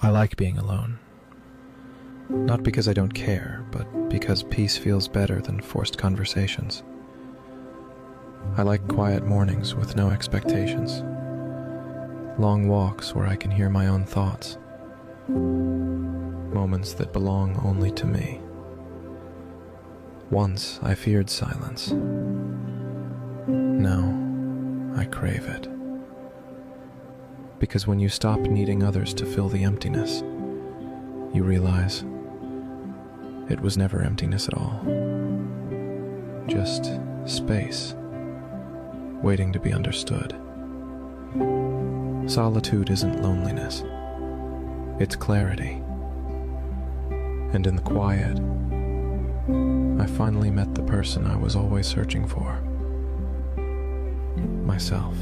I like being alone. Not because I don't care, but because peace feels better than forced conversations. I like quiet mornings with no expectations. Long walks where I can hear my own thoughts. Moments that belong only to me. Once I feared silence. Now I crave it. Because when you stop needing others to fill the emptiness, you realize it was never emptiness at all. Just space, waiting to be understood. Solitude isn't loneliness, it's clarity. And in the quiet, I finally met the person I was always searching for. Myself.